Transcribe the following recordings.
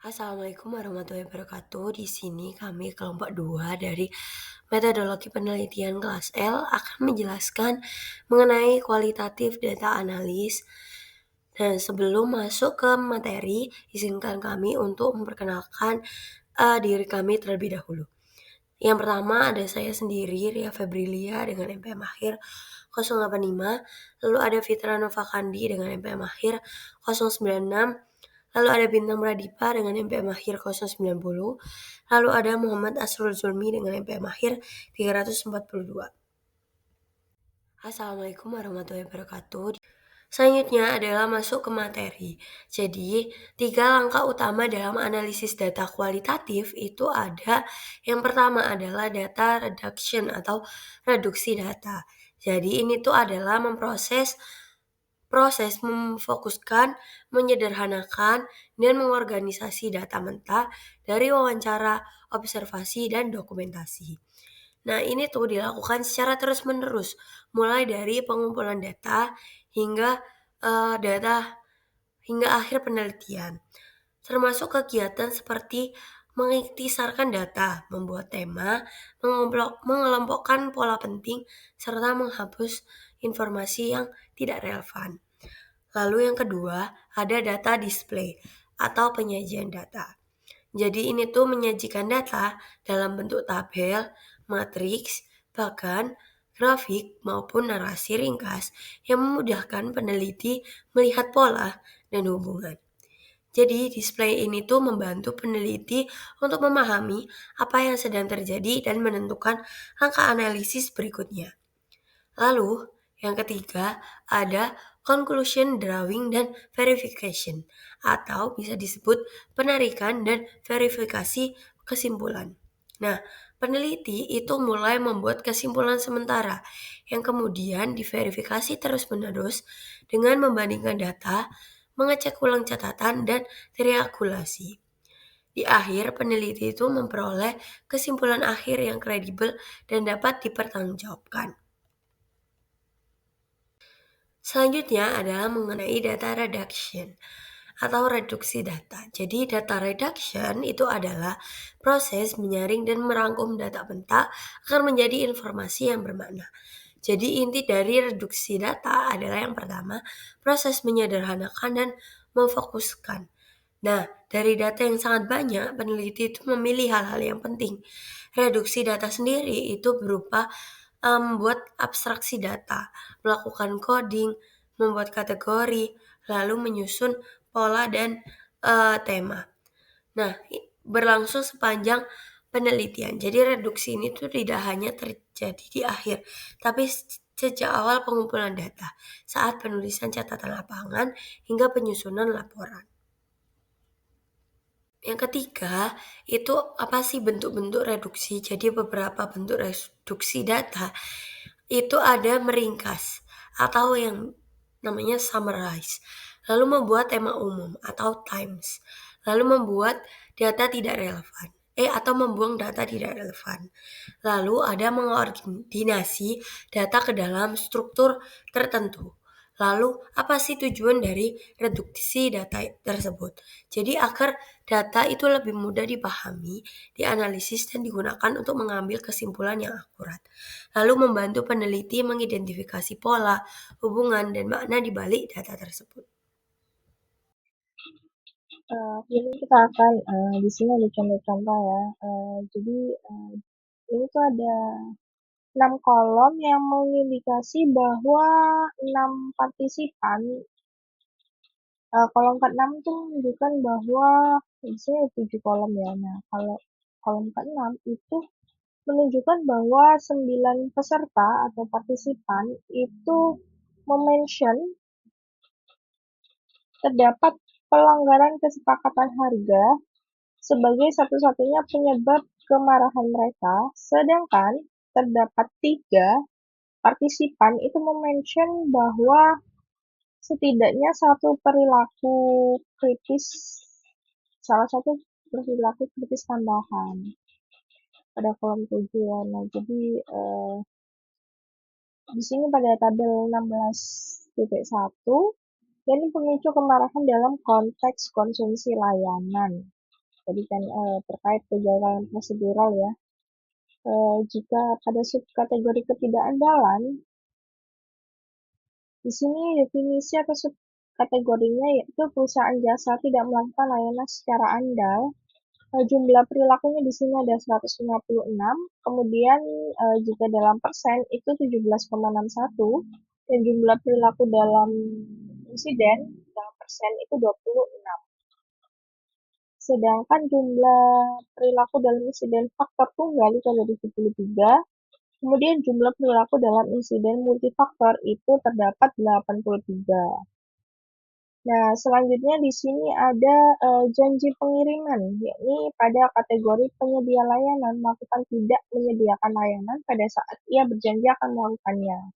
Assalamualaikum warahmatullahi wabarakatuh. Di sini kami kelompok 2 dari metodologi penelitian kelas L akan menjelaskan mengenai kualitatif data analis. Dan sebelum masuk ke materi, izinkan kami untuk memperkenalkan diri kami terlebih dahulu. Yang pertama ada saya sendiri, Ria Febrilia dengan MPM akhir 085, lalu ada Fitra Nova Kandi dengan MPM akhir 096, lalu ada Bintang Pradipa dengan MPM akhir 090, lalu ada Muhammad Asrul Zulmi dengan MPM akhir 342. Assalamualaikum warahmatullahi wabarakatuh. Selanjutnya adalah masuk ke materi. Jadi, 3 langkah utama dalam analisis data kualitatif itu ada, yang pertama adalah data reduction atau reduksi data. Jadi, ini tuh adalah proses memfokuskan, menyederhanakan, dan mengorganisasi data mentah dari wawancara, observasi, dan dokumentasi. Nah, ini tuh dilakukan secara terus-menerus, mulai dari pengumpulan data hingga data hingga akhir penelitian. Termasuk kegiatan seperti mengikhtisarkan data, membuat tema, mengelompokkan pola penting, serta menghapus informasi yang tidak relevan. Lalu yang kedua, ada data display atau penyajian data. Jadi ini tuh menyajikan data dalam bentuk tabel, matriks, bahkan grafik maupun narasi ringkas yang memudahkan peneliti melihat pola dan hubungan. Jadi display ini tuh membantu peneliti untuk memahami apa yang sedang terjadi dan menentukan langkah analisis berikutnya. Lalu, yang ketiga ada conclusion drawing dan verification atau bisa disebut penarikan dan verifikasi kesimpulan. Nah, peneliti itu mulai membuat kesimpulan sementara yang kemudian diverifikasi terus-menerus dengan membandingkan data, mengecek ulang catatan, dan triangulasi. Di akhir, peneliti itu memperoleh kesimpulan akhir yang kredibel dan dapat dipertanggungjawabkan. Selanjutnya adalah mengenai data reduction atau reduksi data. Jadi data reduction itu adalah proses menyaring dan merangkum data mentah agar menjadi informasi yang bermakna. Jadi inti dari reduksi data adalah yang pertama, proses menyederhanakan dan memfokuskan. Nah, dari data yang sangat banyak, peneliti itu memilih hal-hal yang penting. Reduksi data sendiri itu berupa membuat abstraksi data, melakukan coding, membuat kategori, lalu menyusun pola dan tema. Nah, berlangsung sepanjang penelitian. Jadi reduksi ini tuh tidak hanya terjadi di akhir, tapi sejak awal pengumpulan data, saat penulisan catatan lapangan hingga penyusunan laporan. Yang ketiga, itu apa sih bentuk-bentuk reduksi? Jadi beberapa bentuk reduksi data itu ada meringkas atau yang namanya summarize, lalu membuat tema umum atau times, lalu membuat data tidak relevan, atau membuang data tidak relevan. Lalu ada mengordinasi data ke dalam struktur tertentu. Lalu, apa sih tujuan dari reduksi data tersebut? Jadi agar data itu lebih mudah dipahami, dianalisis, dan digunakan untuk mengambil kesimpulan yang akurat. Lalu membantu peneliti mengidentifikasi pola, hubungan, dan makna di balik data tersebut. Ini kita akan di sini ada contoh-contoh ya. Jadi ini tuh ada 6 kolom yang mengindikasi bahwa 6 partisipan. Kolom ke-6 itu menunjukkan bahwa biasanya 7 kolom ya. Nah, kalau kolom ke-6 itu menunjukkan bahwa 9 peserta atau partisipan itu mention terdapat pelanggaran kesepakatan harga sebagai satu-satunya penyebab kemarahan mereka, sedangkan terdapat 3 partisipan itu mention bahwa setidaknya salah satu perilaku kritis tambahan pada kolom 7 ya. Nah, jadi di sini pada tabel 16.1 ini pemicu kemarahan dalam konteks konsumsi layanan. Tadi kan terkait kegagalan prosedural ya. Jika pada subkategori ketidakandalan, di sini definisi atau subkategorinya yaitu perusahaan jasa tidak melakukan layanan secara andal. Jumlah perilakunya di sini ada 156, kemudian jika dalam persen itu 17,61, dan jumlah perilaku dalam insiden dalam persen itu 26. Sedangkan jumlah perilaku dalam insiden faktor tunggal itu ada 73, kemudian jumlah perilaku dalam insiden multifaktor itu terdapat 83. Nah, selanjutnya di sini ada janji pengiriman, yakni pada kategori penyedia layanan melakukan tidak menyediakan layanan pada saat ia berjanji akan melakukannya.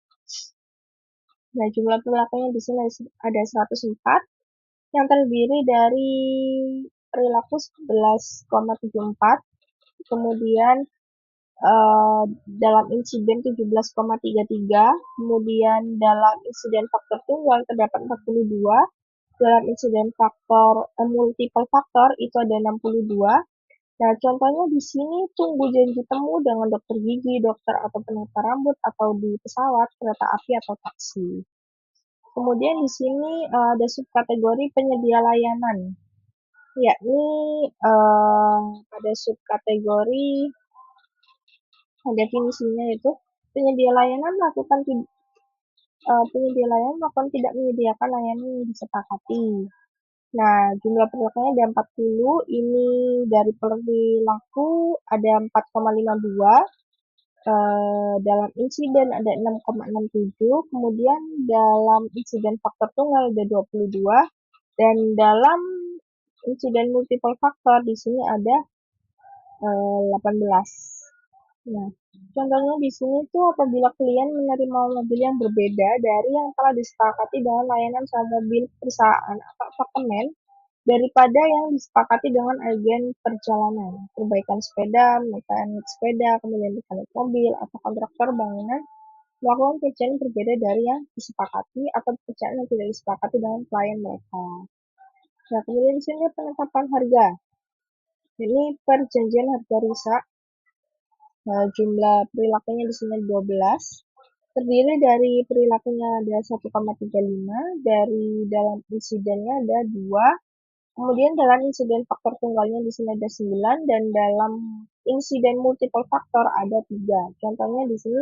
Nah, jumlah perilakunya di sini ada 104, yang terdiri dari perilaku 11,74, kemudian dalam insiden 17,33, kemudian dalam insiden faktor tunggal terdapat 42, dalam insiden faktor multiple faktor itu ada 62. Nah, contohnya di sini tunggu janji temu dengan dokter gigi, dokter atau penata rambut, atau di pesawat, kereta api, atau taksi. Kemudian di sini ada subkategori penyedia layanan, yakni pada subkategori definisinya itu penyedia layanan melakukan tidak menyediakan layanan yang disepakati. Nah, jumlah perilakunya ada 40, ini dari perilaku ada 4,52, dalam insiden ada 6,67, kemudian dalam insiden faktor tunggal ada 22, dan dalam insiden multiple faktor di sini ada 18. Nah, contohnya di sini tuh apabila klien menerima mobil yang berbeda dari yang telah disepakati dengan layanan sewa mobil perusahaan atau apartemen daripada yang disepakati dengan agen perjalanan, perbaikan sepeda, mekanik sepeda, kemudian mekanik mobil, atau kontraktor bangunan, melakukan pekerjaan berbeda dari yang disepakati atau pekerjaan yang tidak disepakati dengan klien mereka. Nah, kemudian di sini penetapan harga. Ini perjanjian harga rusak. Jumlah perilakunya di sini 12, terdiri dari perilakunya ada 1,35, dari dalam insidennya ada 2, kemudian dalam insiden faktor tunggalnya di sini ada 9, dan dalam insiden multiple faktor ada 3. Contohnya di sini,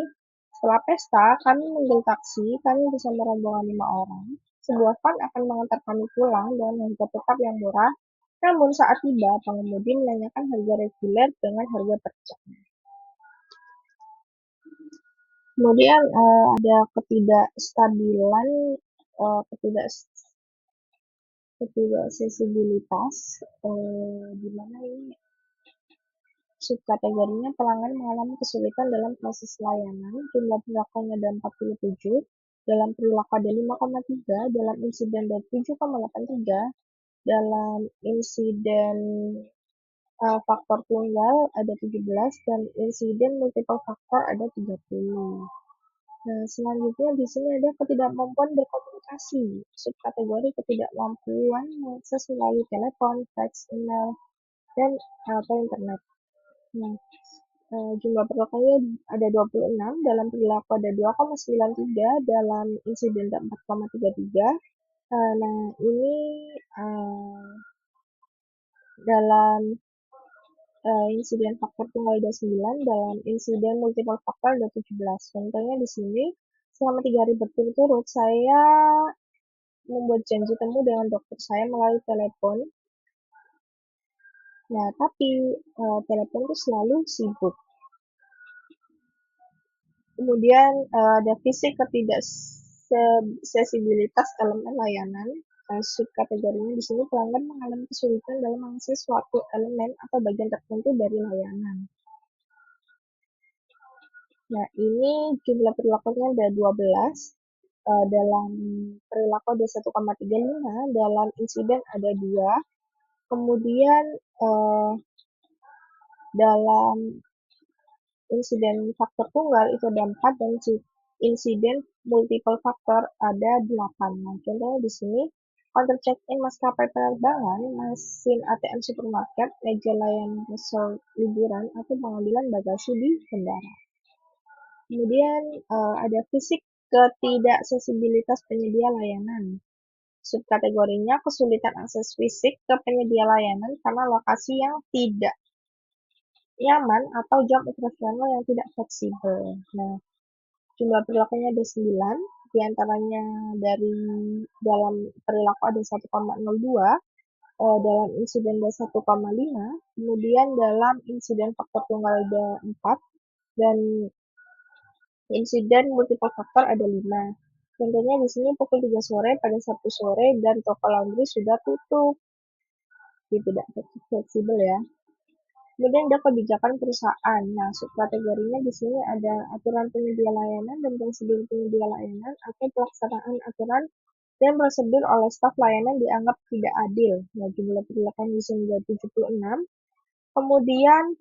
setelah pesta, kami manggil taksi, kami bersama rombongan 5 orang. Sebuah van akan mengantar kami pulang dengan harga tetap yang murah, namun saat tiba, pengemudi menanyakan harga reguler dengan harga per jam. Kemudian ada ketidakstabilan, ketidaksesibilitas, di mana ini subkategorinya pelanggan mengalami kesulitan dalam proses layanan. Jumlah perilakunya ada 47, dalam perilaku ada 5,3, dalam insiden ada 7,83, dalam insiden faktor tunggal ada 17, dan insiden multiple faktor ada 30. Nah, selanjutnya di sini ada ketidakmampuan berkomunikasi. Subkategori ketidakmampuan mengakses melalui telepon, fax, email, dan atau internet. Nah, jumlah perilakunya ada 26, dalam perilaku ada 2,93, dalam insiden ada 4,33. Nah, ini dalam insiden faktor tunggal ada 9, dalam insiden multiple faktor ada 17. Contohnya di sini, selama 3 hari berturut-turut, saya membuat janji temu dengan dokter saya melalui telepon. Nah, tapi telepon itu selalu sibuk. Kemudian ada fisik ketidaksesibilitas elemen layanan. Subkategorinya di sini pelanggan mengalami kesulitan dalam mengakses suatu elemen atau bagian tertentu dari layanan. Nah, ini jumlah perilakunya ada 12, dalam perilaku ada 1,35, dalam insiden ada 2, kemudian dalam insiden faktor tunggal itu ada 4, dan insiden multiple faktor ada 8. Nah, contohnya di sini Counter check-in maskapai penerbangan, mesin ATM supermarket, meja layanan resort liburan, atau pengambilan bagasi di bandara. Kemudian ada fisik ketidaksensibilitas penyedia layanan. Subkategorinya kesulitan akses fisik ke penyedia layanan karena lokasi yang tidak nyaman atau jam operasional yang tidak fleksibel. Nah, jumlah perilakunya ada 9, diantaranya dari dalam perilaku ada 1,02, dalam insiden ada 1,5, kemudian dalam insiden faktor tunggal ada 4, dan insiden multiple faktor ada 5. Contohnya di sini pukul 3 sore pada Sabtu sore dan toko laundry sudah tutup. Jadi tidak fleksibel ya. Kemudian ada kebijakan perusahaan. Nah, subkategorinya di sini ada aturan penyedia layanan dan prosedur penyedia layanan atau pelaksanaan aturan dan prosedur oleh staf layanan dianggap tidak adil. Nah, jumlah perilaku di sini ada 76. Kemudian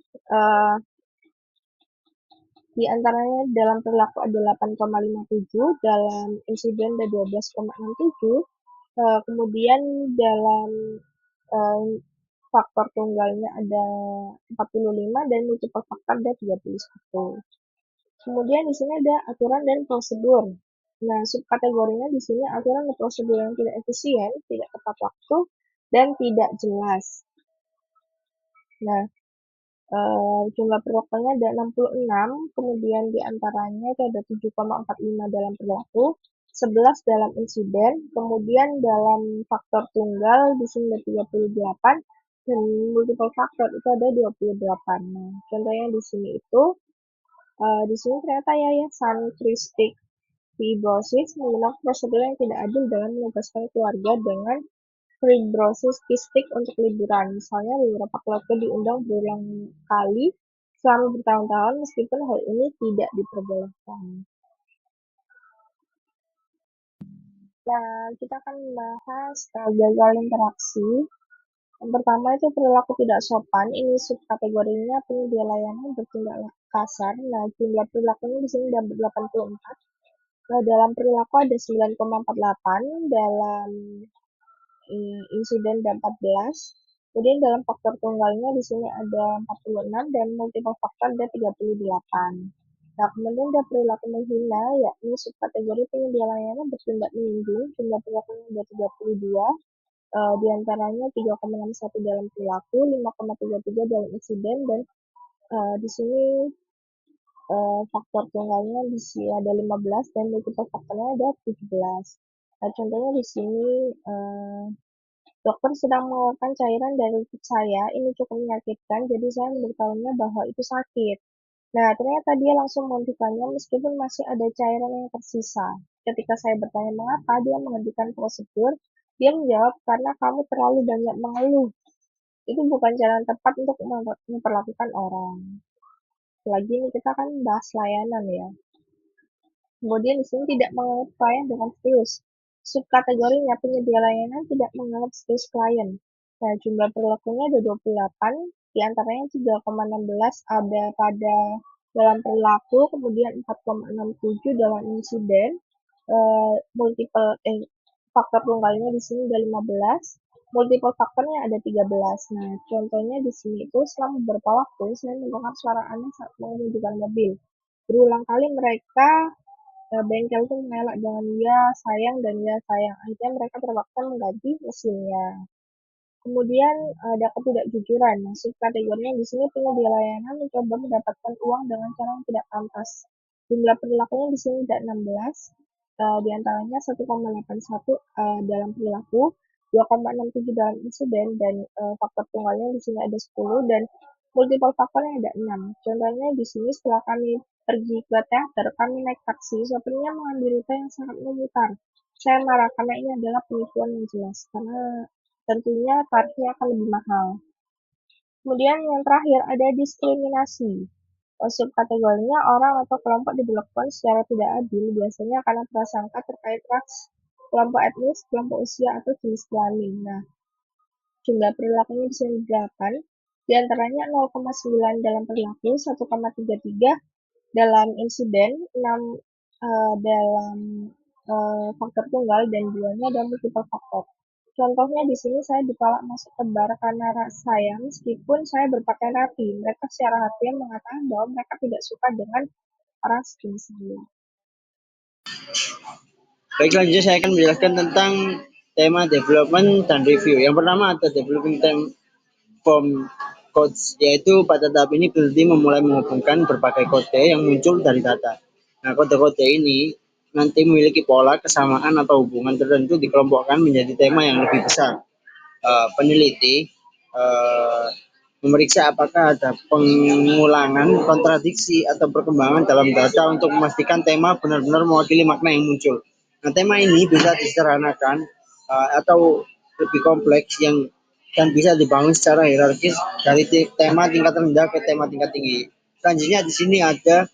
di antaranya dalam perilaku ada 8,57, dalam insiden ada 12,67, kemudian dalam faktor tunggalnya ada 45 dan multiple faktor ada 31. Kemudian di sini ada aturan dan prosedur. Nah, subkategorinya di sini aturan dan prosedur yang tidak efisien, tidak tepat waktu, dan tidak jelas. Nah, jumlah perilakunya ada 66, kemudian diantaranya itu ada 7,45 dalam perilaku, 11 dalam insiden, kemudian dalam faktor tunggal di sini ada 38, dan multiple faktor itu ada 28. Nah, contohnya di sini itu, di sini ternyata Yayasan Kristik Fibrosis menggunakan prosedur yang tidak adil dalam menugaskan keluarga dengan fibrosis kistik untuk liburan. Misalnya beberapa keluarga diundang berulang kali selama bertahun-tahun meskipun hal ini tidak diperbolehkan. Nah, kita akan membahas gagal interaksi. Yang pertama itu perilaku tidak sopan. Ini subkategorinya penyedia layanan bertindak kasar. Nah, jumlah perilakunya di sini ada 84. Nah, dalam perilaku ada 9,48, dalam insiden ada 14. Kemudian dalam faktor tunggalnya di sini ada 46 dan multiple faktor ada 38. Nah, kemudian ada perilaku menghina, yakni subkategori penyedia layanan bertindak menyinggung, jumlah perilakunya ada 32, diantaranya 3,61 dalam perilaku, 5,33 dalam insiden, dan di sini faktor tunggalnya di sini ada 15 dan multiple faktornya ada 17. Nah, contohnya di sini dokter sedang mengeluarkan cairan dari lutut saya, ini cukup menyakitkan, jadi saya memberitahunya bahwa itu sakit. Nah, ternyata dia langsung menghentikannya meskipun masih ada cairan yang tersisa. Ketika saya bertanya mengapa, dia menghentikan prosedur. Dia menjawab, karena kamu terlalu banyak mengeluh. Itu bukan cara yang tepat untuk memperlakukan orang. Lagi ini kita kan bahas layanan ya. Kemudian di sini tidak menganggap klien dengan serius. Subkategorinya penyedia layanan tidak menganggap serius klien. Nah, jumlah perilakunya ada 28, diantaranya 3,16 ada pada dalam perilaku, kemudian 4,67 dalam insiden, faktor tunggalnya di sini ada 15, multiple faktornya ada 13. Nah, contohnya di sini itu selama beberapa waktu saya mendengar suara aneh saat mengemudikan mobil. Berulang kali mereka bengkel itu mengelak dengan ya sayang dan ya sayang. Akhirnya mereka terpaksa mengganti mesinnya. Kemudian ada ketidakjujuran. Nah, subkategorinya di sini penyedia layanan mencoba mendapatkan uang dengan cara yang tidak pantas. Jumlah perilakunya di sini ada 16, diantaranya 1,81 dalam perilaku, 2,67 dalam insiden, dan faktor tunggalnya di sini ada 10 dan multiple faktornya ada 6. Contohnya di sini setelah kami pergi ke teater, kami naik taksi, sopirnya mengambil rute yang sangat memutar. Saya marah karena ini adalah penipuan yang jelas, karena tentunya tarifnya akan lebih mahal. Kemudian yang terakhir ada diskriminasi. Subkategorinya orang atau kelompok diberlakukan secara tidak adil, biasanya karena prasangka terkait ras, kelompok etnis, kelompok usia, atau jenis kelamin. Nah, jumlah perilakunya di sini 8, diantaranya 0,9 dalam perilaku, 1,33 dalam insiden, 6 dalam faktor tunggal, dan 2-nya dalam multiple faktor. Contohnya di sini saya ditolak masuk ke bar karena saya, meskipun saya berpakaian rapi. Mereka secara harfiah mengatakan bahwa mereka tidak suka dengan orang sejenis saya. Baik, selanjutnya saya akan menjelaskan tentang tema development dan review. Yang pertama ada developing time form codes, yaitu pada tahap ini peneliti memulai menghubungkan berbagai kode yang muncul dari data. Nah, kode-kode ini nanti memiliki pola, kesamaan, atau hubungan tertentu dikelompokkan menjadi tema yang lebih besar. Peneliti uh, memeriksa apakah ada pengulangan, kontradiksi, atau perkembangan dalam data untuk memastikan tema benar-benar mewakili makna yang muncul. Nah, tema ini bisa disederhanakan atau lebih kompleks dan bisa dibangun secara hierarkis dari tema tingkat rendah ke tema tingkat tinggi. Selanjutnya di sini ada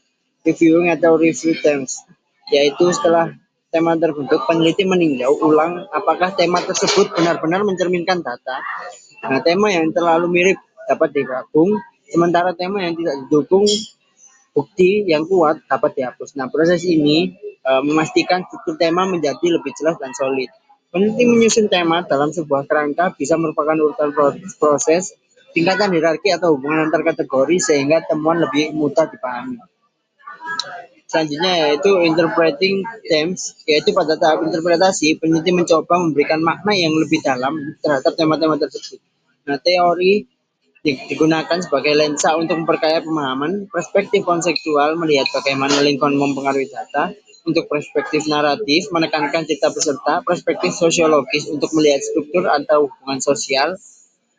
reviewing atau review terms, yaitu setelah tema terbentuk, peneliti meninjau ulang apakah tema tersebut benar-benar mencerminkan data. Nah, tema yang terlalu mirip dapat digabung, sementara tema yang tidak didukung bukti yang kuat dapat dihapus. Nah, proses ini memastikan struktur tema menjadi lebih jelas dan solid. Peneliti menyusun tema dalam sebuah kerangka bisa merupakan urutan proses, tingkatan hierarki atau hubungan antar kategori sehingga temuan lebih mudah dipahami. Selanjutnya yaitu interpreting themes, yaitu pada tahap interpretasi, peneliti mencoba memberikan makna yang lebih dalam terhadap tema-tema tersebut. Nah, teori digunakan sebagai lensa untuk memperkaya pemahaman, perspektif konseptual melihat bagaimana lingkungan mempengaruhi data, untuk perspektif naratif menekankan cerita peserta, perspektif sosiologis untuk melihat struktur atau hubungan sosial,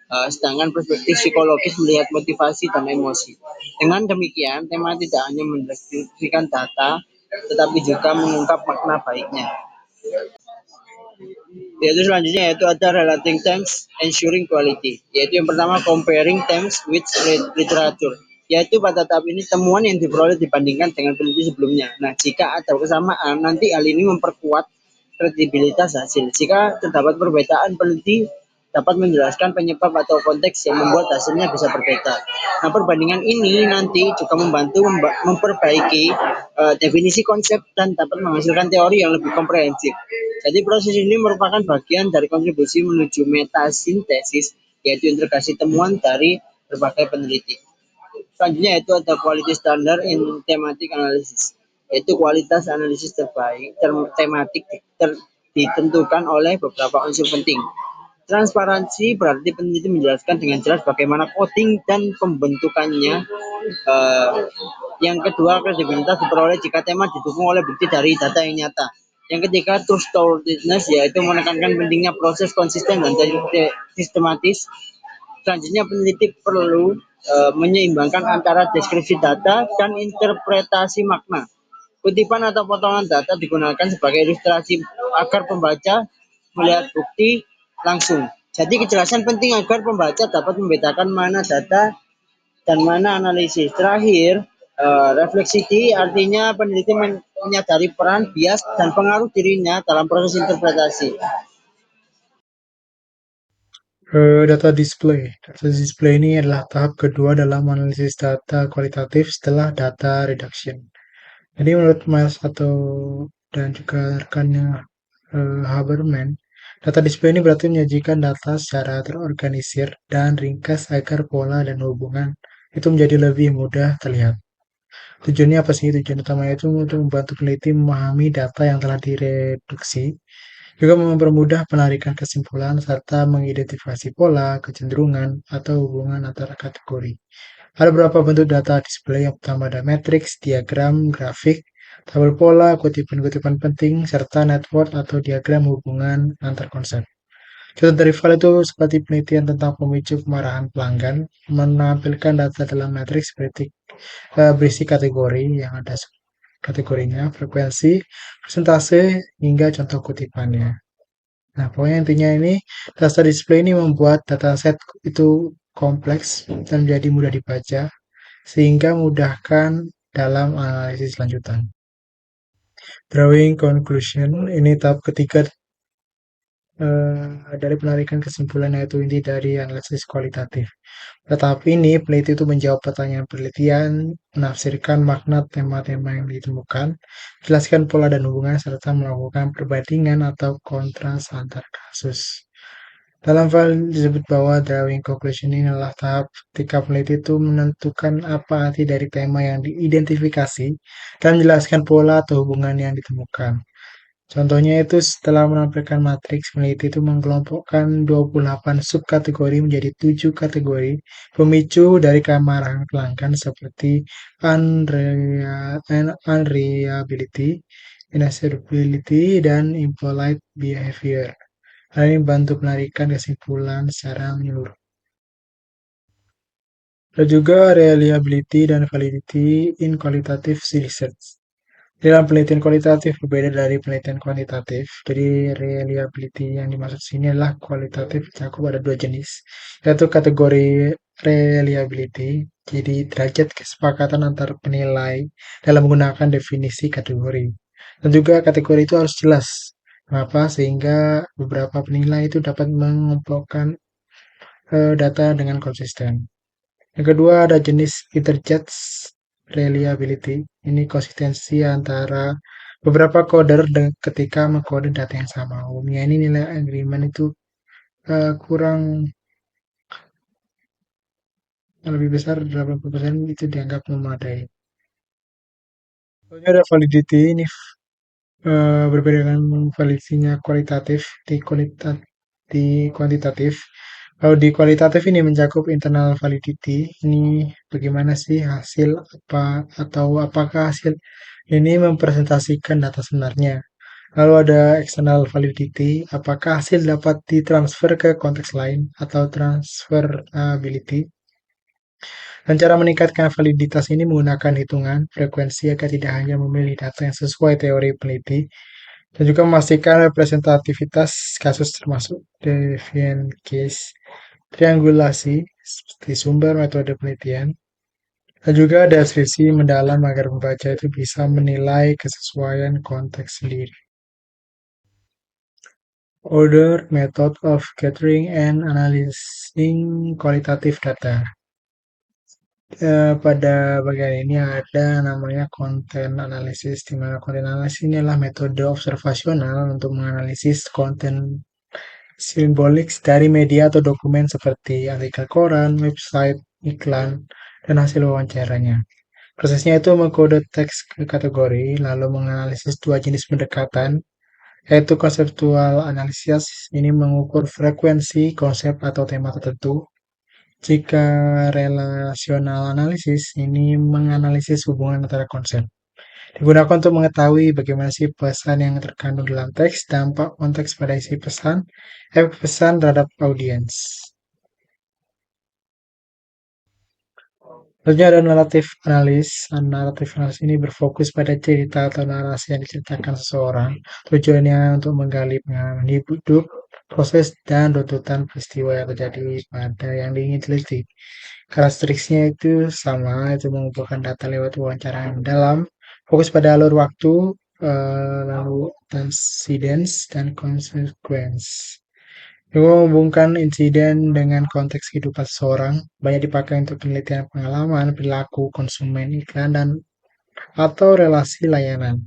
sedangkan perspektif psikologis melihat motivasi dan emosi. Dengan demikian, tema tidak hanya mendeskripsikan data, tetapi juga mengungkap makna baiknya. Yaitu selanjutnya yaitu ada relating terms ensuring quality, yaitu yang pertama comparing terms with literature, yaitu pada tahap ini temuan yang diperoleh dibandingkan dengan peneliti sebelumnya. Nah, jika ada kesamaan, nanti hal ini memperkuat kredibilitas hasil. Jika terdapat perbedaan, peneliti dapat menjelaskan penyebab atau konteks yang membuat hasilnya bisa berbeda. Nah, perbandingan ini nanti juga membantu memperbaiki definisi konsep dan dapat menghasilkan teori yang lebih komprehensif. Jadi proses ini merupakan bagian dari kontribusi menuju metasintesis, yaitu integrasi temuan dari berbagai peneliti. Selanjutnya itu ada quality standard in thematic analysis, yaitu kualitas analisis terbaik tematik ditentukan oleh beberapa unsur penting. Transparansi berarti peneliti menjelaskan dengan jelas bagaimana coding dan pembentukannya. Uh, yang kedua, kredibilitas diperoleh jika tema didukung oleh bukti dari data yang nyata. Yang ketiga, trustworthiness, yaitu menekankan pentingnya proses konsisten dan sistematis. Selanjutnya, peneliti perlu menyeimbangkan antara deskripsi data dan interpretasi makna. Kutipan atau potongan data digunakan sebagai ilustrasi agar pembaca melihat bukti langsung. Jadi kejelasan penting agar pembaca dapat membedakan mana data dan mana analisis. Terakhir, refleksiti artinya peneliti menyadari peran, bias, dan pengaruh dirinya dalam proses interpretasi. Data display. Data display ini adalah tahap kedua dalam analisis data kualitatif setelah data reduction. Jadi menurut Mas atau dan juga rekannya Haberman, data display ini berarti menyajikan data secara terorganisir dan ringkas agar pola dan hubungan itu menjadi lebih mudah terlihat. Tujuannya apa sih? Tujuan utamanya itu untuk membantu peneliti memahami data yang telah direduksi, juga mempermudah penarikan kesimpulan serta mengidentifikasi pola, kecenderungan, atau hubungan antara kategori. Ada beberapa bentuk data display. Yang pertama ada matriks, diagram, grafik, tabel pola, kutipan-kutipan penting, serta network atau diagram hubungan antar konsep. Contoh dari file itu seperti penelitian tentang pemicu kemarahan pelanggan, menampilkan data dalam matriks berisi kategori yang ada kategorinya, frekuensi, persentase, hingga contoh kutipannya. Nah, pokoknya intinya ini data display ini membuat dataset itu kompleks dan menjadi mudah dibaca sehingga memudahkan dalam analisis lanjutan. Drawing conclusion ini tahap ketiga dari penarikan kesimpulan, yaitu inti dari analisis kualitatif. Pada tahap ini, peneliti itu menjawab pertanyaan penelitian, menafsirkan makna tema-tema yang ditemukan, jelaskan pola dan hubungan, serta melakukan perbandingan atau kontras antar kasus. Dalam file disebut bahwa drawing conclusion ini adalah tahap ketika peneliti itu menentukan apa arti dari tema yang diidentifikasi dan menjelaskan pola atau hubungan yang ditemukan. Contohnya itu setelah menampilkan matriks, peneliti itu mengelompokkan 28 subkategori menjadi 7 kategori pemicu dari kemarahan pelanggan seperti unreliability, inaccessibility, dan impolite behavior. Hal ini membantu menarikan kesimpulan secara menyeluruh. Ada juga reliability dan validity in qualitative research. Dalam penelitian kualitatif berbeda dari penelitian kuantitatif. Jadi reliability yang dimaksud sini adalah kualitatif mencakup ada dua jenis, yaitu kategori reliability, jadi derajat kesepakatan antar penilai dalam menggunakan definisi kategori. Dan juga kategori itu harus jelas. Mengapa? Sehingga beberapa penilai itu dapat mengumpulkan data dengan konsisten. Yang kedua ada jenis interjudge reliability. Ini konsistensi antara beberapa coder ketika mengkode data yang sama. Umumnya ini nilai agreement itu kurang lebih besar 80% itu dianggap memadai. Lalu ada validity ini berbeda dengan validasinya kualitatif di kuantitatif. Kalau di kualitatif ini mencakup internal validity, ini bagaimana sih hasil apa atau apakah hasil ini mempresentasikan data sebenarnya. Lalu ada external validity, apakah hasil dapat ditransfer ke konteks lain atau transferability. Dan cara meningkatkan validitas ini menggunakan hitungan frekuensi agar tidak hanya memilih data yang sesuai teori peneliti, dan juga memastikan representativitas kasus termasuk deviant case, triangulasi seperti sumber metode penelitian, dan juga deskripsi mendalam agar pembaca itu bisa menilai kesesuaian konteks sendiri. Other method of gathering and analyzing qualitative data. Pada bagian ini ada namanya konten analisis, di mana konten analisis ini adalah metode observasional untuk menganalisis konten simbolik dari media atau dokumen seperti artikel koran, website, iklan, dan hasil wawancaranya. Prosesnya itu mengkode teks ke kategori, lalu menganalisis dua jenis pendekatan, yaitu konseptual analisis, ini mengukur frekuensi konsep atau tema tertentu. Jika relational analisis, ini menganalisis hubungan antara konsep. Digunakan untuk mengetahui bagaimana sih pesan yang terkandung dalam teks, dampak konteks pada isi pesan, efek pesan terhadap audiens. Selanjutnya ada naratif analis. Naratif analis ini berfokus pada cerita atau narasi yang diceritakan seseorang. Tujuannya untuk menggali pengalaman hidup, proses, dan runtutan peristiwa yang terjadi pada yang diingin teliti. Karakteristiknya itu sama, itu mengumpulkan data lewat wawancara yang mendalam, fokus pada alur waktu, lalu incidence dan consequence. Juga menghubungkan insiden dengan konteks kehidupan seseorang, banyak dipakai untuk penelitian pengalaman, perilaku, konsumen, iklan, dan atau relasi layanan.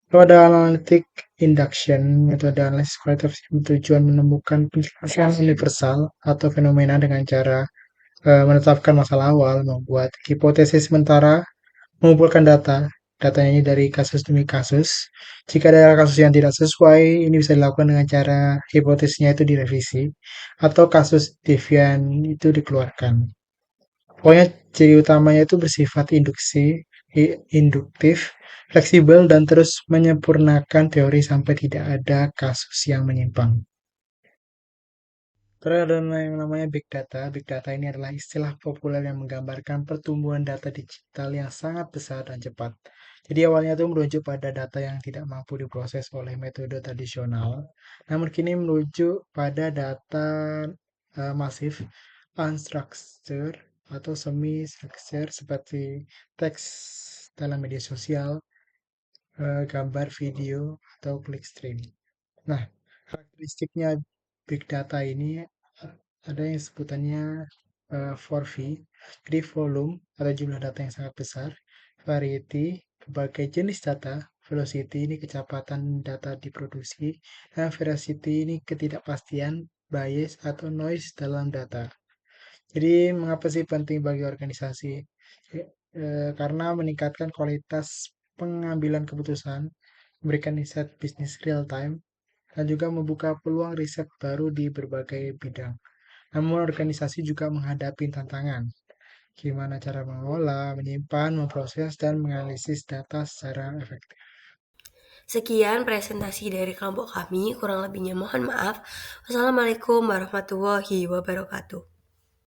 Lalu ada analytic induction, metode analisis kualitatif yang bertujuan menemukan penjelasan universal atau fenomena dengan cara menetapkan masalah awal, membuat hipotesis sementara, mengumpulkan data. Datanya ini dari kasus demi kasus. Jika ada kasus yang tidak sesuai, ini bisa dilakukan dengan cara hipotesisnya itu direvisi atau kasus devian itu dikeluarkan. Pokoknya ciri utamanya itu bersifat induktif, fleksibel, dan terus menyempurnakan teori sampai tidak ada kasus yang menyimpang. Terus ada yang namanya big data. Big data ini adalah istilah populer yang menggambarkan pertumbuhan data digital yang sangat besar dan cepat. Jadi awalnya itu merujuk pada data yang tidak mampu diproses oleh metode tradisional, namun kini merujuk pada data masif, unstructured, atau semi-structured seperti teks dalam media sosial, gambar, video, atau clickstream. Nah, karakteristiknya big data ini ada yang sebutannya 4V, jadi volume atau jumlah data yang sangat besar, variety, berbagai jenis data, velocity ini kecepatan data diproduksi, dan veracity ini ketidakpastian bias, atau noise dalam data. Jadi mengapa sih penting bagi organisasi? Karena meningkatkan kualitas pengambilan keputusan, memberikan insight bisnis real time, dan juga membuka peluang riset baru di berbagai bidang. Namun organisasi juga menghadapi tantangan. Gimana cara mengolah, menyimpan, memproses, dan menganalisis data secara efektif. Sekian presentasi dari kelompok kami, kurang lebihnya mohon maaf. Wassalamualaikum warahmatullahi wabarakatuh.